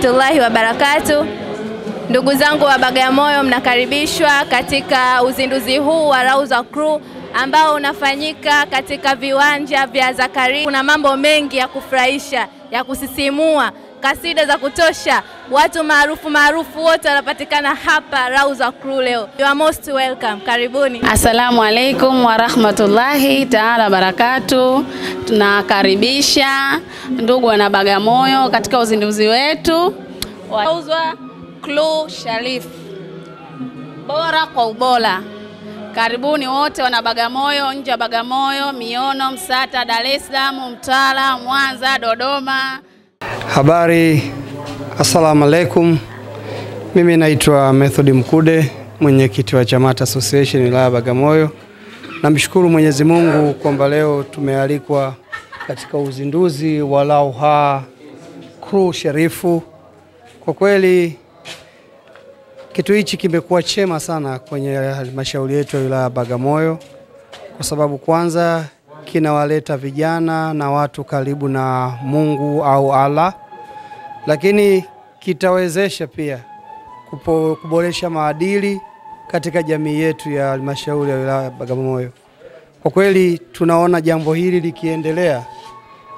warahmatullahi wabarakatuh. Ndugu zangu wa Bagamoyo, mnakaribishwa katika uzinduzi huu wa Rawza Crew ambao unafanyika katika viwanja vya Zakaria. Kuna mambo mengi ya kufurahisha, ya kusisimua, kasida za kutosha, watu maarufu wote wanapatikana hapa Rawza Crew leo. You are most welcome. Karibuni. Assalamu alaikum warahmatullahi taala barakatuh. Tunakaribisha ndugu wana Bagamoyo katika uzinduzi wetu wa Rawza Crew Sharif, bora kwa ubora. Karibuni wote wana Bagamoyo, nje ya Bagamoyo, Miono, Msata, Dar es Salaam, Mtwara, Mwanza, Dodoma. Habari, assalamu alaikum. Mimi naitwa Method Mkude, mwenyekiti wa Chamata Association wilaya Bagamoyo. Namshukuru Mwenyezi Mungu kwamba leo tumealikwa katika uzinduzi wa Rawza Crew Sharifu. Kwa kweli kitu hichi kimekuwa chema sana kwenye halmashauri yetu ya wilaya Bagamoyo, kwa sababu kwanza kinawaleta vijana na watu karibu na Mungu au Allah, lakini kitawezesha pia kuboresha maadili katika jamii yetu ya halmashauri ya wilaya Bagamoyo. Kwa kweli tunaona jambo hili likiendelea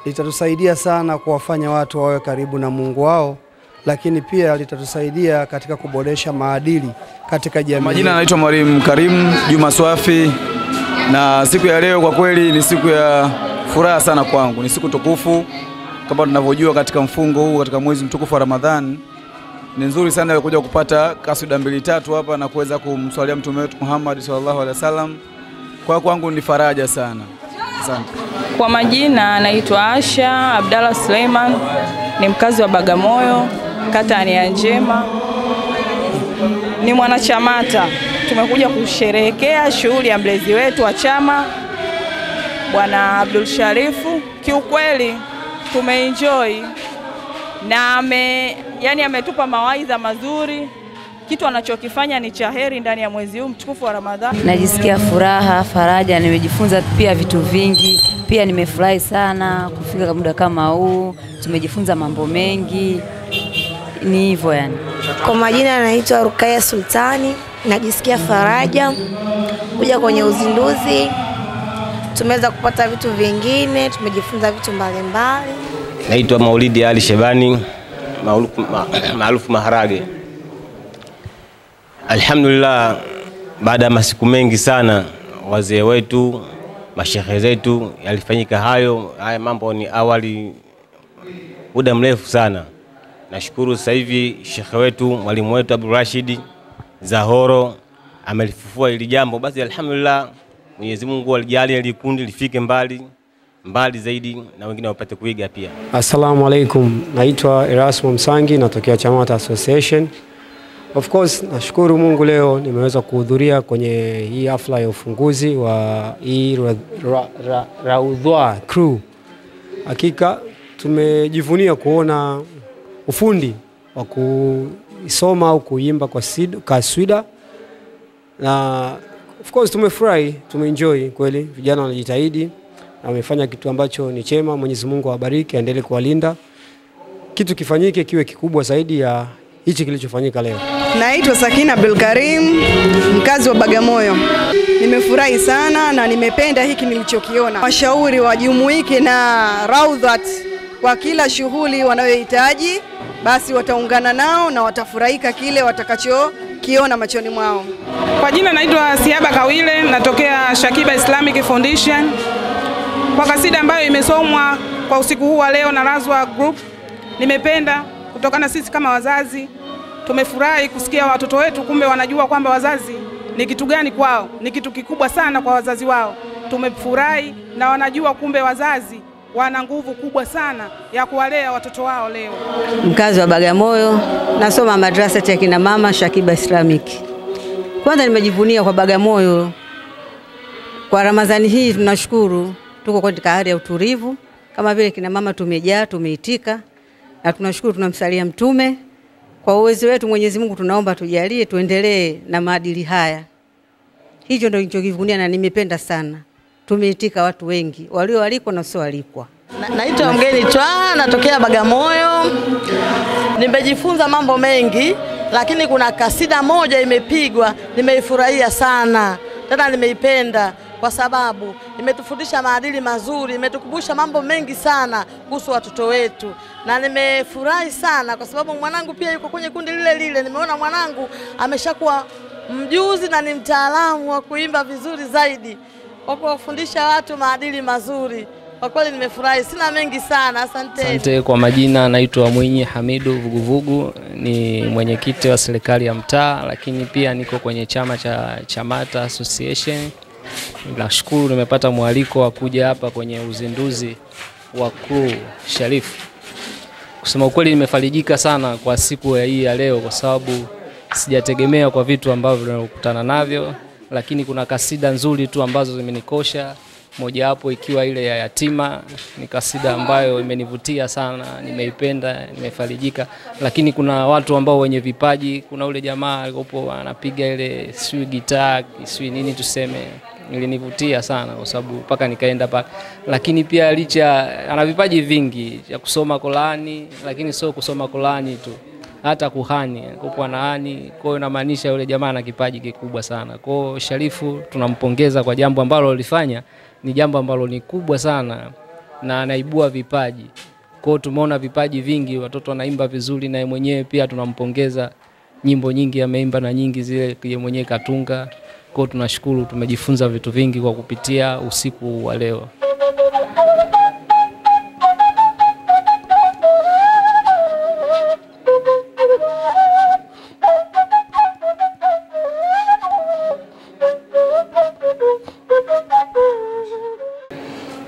litatusaidia sana kuwafanya watu wawe karibu na Mungu wao, lakini pia litatusaidia katika kuboresha maadili katika jamii. Majina naitwa Mwalimu Karim Juma Swafi, na siku ya leo kwa kweli ni siku ya furaha sana kwangu. Ni siku tukufu kama tunavyojua katika mfungo huu, katika mwezi mtukufu wa Ramadhani. Ni nzuri sana kuja kupata kasida 2-3 hapa na kuweza kumswalia mtume wetu Muhammad sallallahu alaihi wasallam. Kwangu ni faraja sana. Asante. Kwa majina naitwa Asha Abdalla Suleiman, ni mkazi wa Bagamoyo, kata ya Nia Njema. Ni mwanachamata. Tumekuja kusherehekea shughuli ya mlezi wetu wa chama Bwana Abdul Sharifu. Kiukweli tumeenjoy na ametupa mawaidha mazuri. Kitu anachokifanya ni chaheri ndani ya mwezi huu mtukufu wa Ramadhani. Najisikia furaha, faraja, nimejifunza pia vitu vingi. Pia nimefurahi sana kufika muda kama huu. Tumejifunza mambo mengi. Ni hivyo yani. Kwa majina naitwa Rukaya Sultani. Najisikia faraja kuja kwenye uzinduzi. Tumeweza kupata vitu vingine, tumejifunza vitu mbalimbali. Naitwa Maulidi Ali Shebani, maarufu Maharage. Alhamdulillah, baada ya masiku mengi sana wazee wetu, mashehe zetu yalifanyika haya mambo ni awali muda mrefu sana. Nashukuru sasa hivi shekhe wetu, mwalimu wetu Abdul Rashid Zahoro amelifufua hili jambo. Basi alhamdulillah, Mwenyezi Mungu alijalia ile kundi lifike mbali zaidi na wengine wapate kuiga pia. Assalamu alaikum. Naitwa Erasmo Msangi, natokea Chamata Association. Of course, nashukuru Mungu leo nimeweza kuhudhuria kwenye hii hafla ya ufunguzi wa hii Rawza Crew. Hakika tumejivunia kuona ufundi wa kusoma au kuimba kwa kaswida, na of course tumefurahi, tumeenjoy kweli. Vijana wanajitahidi na wamefanya kitu ambacho ni chema. Mwenyezi Mungu awabariki, aendelee kuwalinda. Kitu kifanyike kiwe kikubwa zaidi ya hichi kilichofanyika leo. Naitwa Sakina Abdulkarim, mkazi wa Bagamoyo. Nimefurahi sana na nimependa hiki nilichokiona. Washauri wajumuike na Rawza kwa kila shughuli wanayohitaji, basi wataungana nao na watafurahika kile watakachokiona machoni mwao. Kwa jina naitwa Siaba Kawile, natokea Shakiba Islamic Foundation. Kwa kasida ambayo imesomwa kwa usiku huu wa leo na Rawza Group, nimependa kutokana sisi kama wazazi tumefurahi kusikia watoto wetu kumbe wanajua kwamba wazazi ni kitu gani kwao, ni kitu kikubwa sana kwa wazazi wao. Tumefurahi na wanajua kumbe wazazi wana nguvu kubwa sana ya kuwalea watoto wao leo. Mkazi wa Bagamoyo, nasoma madrasa ya kina mama Shakiba Islamic. Kwanza nimejivunia kwa Bagamoyo. Kwa Ramadhani hii tunashukuru tuko katika hali ya utulivu, kama vile kina mama tumejaa, tumeitika, na tunashukuru, tunamsalia mtume. Kwa uwezo wetu Mwenyezi Mungu tunaomba tujalie tuendelee na maadili haya. Hicho ndio nilichokivunia na nimependa sana. Tumeitika watu wengi, walioalikwa na sio alikwa. Naitwa Mgeni Twa, natokea Bagamoyo. Nimejifunza mambo mengi, lakini kuna kasida moja imepigwa, nimeifurahia sana. Tena nimeipenda kwa sababu imetufundisha maadili mazuri, imetukumbusha mambo mengi sana kuhusu watoto wetu. Na nimefurahi sana kwa sababu mwanangu pia yuko kwenye kundi lile lile. Nimeona mwanangu ameshakuwa mjuzi na ni mtaalamu wa kuimba vizuri zaidi, kwa kuwafundisha watu maadili mazuri. Kwa kweli nimefurahi, sina mengi sana. Asante. Asante. Kwa majina naitwa Mwinyi Hamidu Vuguvugu, ni mwenyekiti wa serikali ya mtaa, lakini pia niko kwenye chama cha Chamata Association. Nashukuru nimepata mwaliko wa kuja hapa kwenye uzinduzi wa crew Sharifu. Kusema ukweli nimefarijika sana kwa siku ya hii ya leo, kwa sababu sijategemea kwa vitu ambavyo tunakutana navyo, lakini kuna kasida nzuri tu ambazo zimenikosha. Moja hapo ikiwa ile ya yatima, ni kasida ambayo imenivutia sana, nimeipenda, nimefarijika. Lakini kuna watu ambao wenye vipaji, kuna ule jamaa alikopo anapiga ile sui gitaa, sui nini tuseme, ilinivutia sana kwa sababu mpaka nikaenda pale. Lakini pia licha ana vipaji vingi ya kusoma Qur'ani, lakini sio kusoma Qur'ani tu, hata kuhani, kupo anaani. Kwa hiyo inamaanisha yule jamaa ana kipaji kikubwa sana. Kwa hiyo Sharifu tunampongeza kwa jambo ambalo alifanya, ni jambo ambalo ni kubwa sana na anaibua vipaji. Kwa hiyo tumeona vipaji vingi, watoto wanaimba vizuri, na yeye mwenyewe pia tunampongeza. Nyimbo nyingi ameimba na nyingi zile yeye mwenyewe katunga. Kwa hiyo tunashukuru, tumejifunza vitu vingi kwa kupitia usiku wa leo.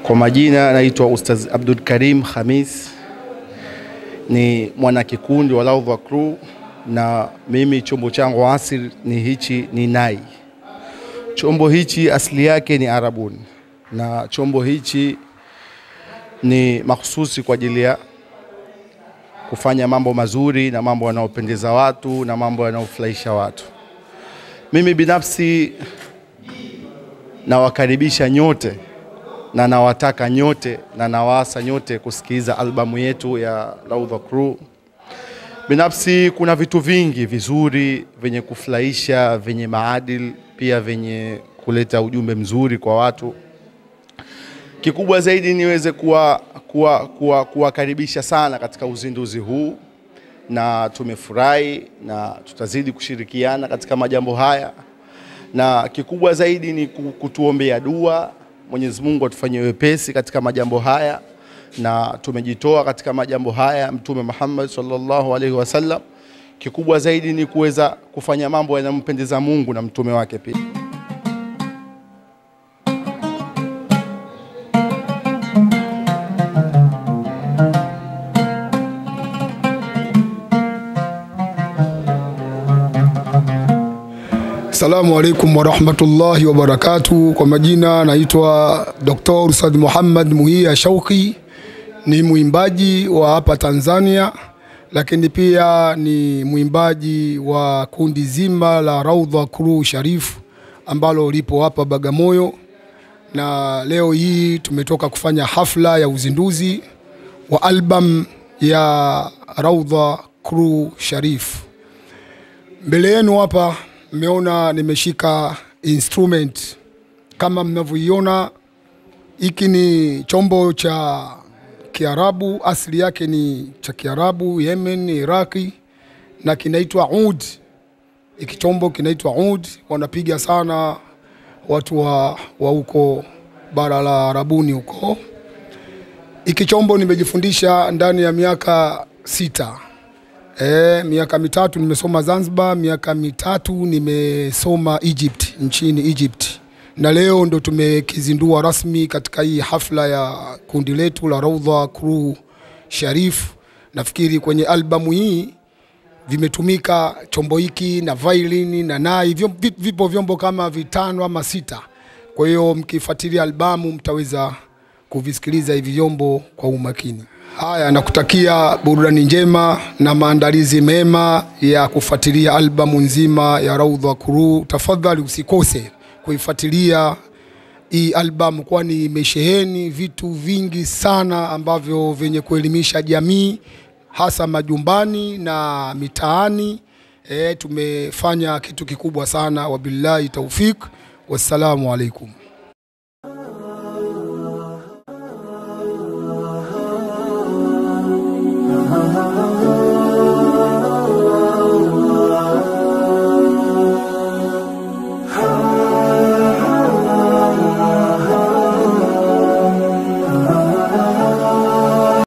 Kwa majina naitwa Ustaz Abdul Karim Khamis, ni mwana kikundi wa Raudha Crew, na mimi chombo changu asili ni hichi, ni nai. Chombo hichi asili yake ni Arabuni, na chombo hichi ni mahususi kwa ajili ya kufanya mambo mazuri na mambo yanayopendeza watu na mambo yanayofurahisha watu. Mimi binafsi nawakaribisha nyote na nawataka nyote na nawaasa nyote kusikiza albamu yetu ya Raudha Crew. Binafsi kuna vitu vingi vizuri vyenye kufurahisha, vyenye maadili, pia vyenye kuleta ujumbe mzuri kwa watu. Kikubwa zaidi niweze kuwakaribisha sana katika uzinduzi huu, na tumefurahi na tutazidi kushirikiana katika majambo haya. Na kikubwa zaidi ni kutuombea dua, Mwenyezi Mungu atufanyie wepesi katika majambo haya, na tumejitoa katika majambo haya Mtume Muhammad sallallahu alaihi wasallam. Kikubwa zaidi ni kuweza kufanya mambo yanayompendeza Mungu na mtume wake pia. Assalamu alaikum wa rahmatullahi wa barakatuh. Kwa majina naitwa Dr. Saad Muhammad Muhia Shauki, ni muimbaji wa hapa Tanzania, lakini pia ni muimbaji wa kundi zima la Raudha Crew Sharifu ambalo lipo hapa Bagamoyo. Na leo hii tumetoka kufanya hafla ya uzinduzi wa album ya Raudha Crew Sharifu. Mbele yenu hapa mmeona nimeshika instrument. Kama mnavyoiona, hiki ni chombo cha Kiarabu, asili yake ni cha Kiarabu, Yemen, Iraki, na kinaitwa oud. Hiki chombo kinaitwa oud, wanapiga sana watu wa huko bara la Arabuni huko. Hiki chombo nimejifundisha ndani ya miaka 6. Miaka 3 nimesoma Zanzibar, miaka 3 nimesoma Egypt, nchini Egypt. Na leo ndo tumekizindua rasmi katika hii hafla ya kundi letu la Raudha Crew Sharifu. Nafikiri kwenye albamu hii vimetumika chombo hiki na violin na nai, vipo vyombo kama 5 ama 6. Kwa hiyo mkifuatilia albamu mtaweza kuvisikiliza hivi vyombo kwa umakini. Haya, nakutakia burudani njema na maandalizi mema ya kufuatilia albamu nzima ya Raudha Crew. Tafadhali usikose kuifuatilia hii albamu, kwani imesheheni vitu vingi sana ambavyo vyenye kuelimisha jamii, hasa majumbani na mitaani. Tumefanya kitu kikubwa sana. Wabillahi taufik, wassalamu alaikum.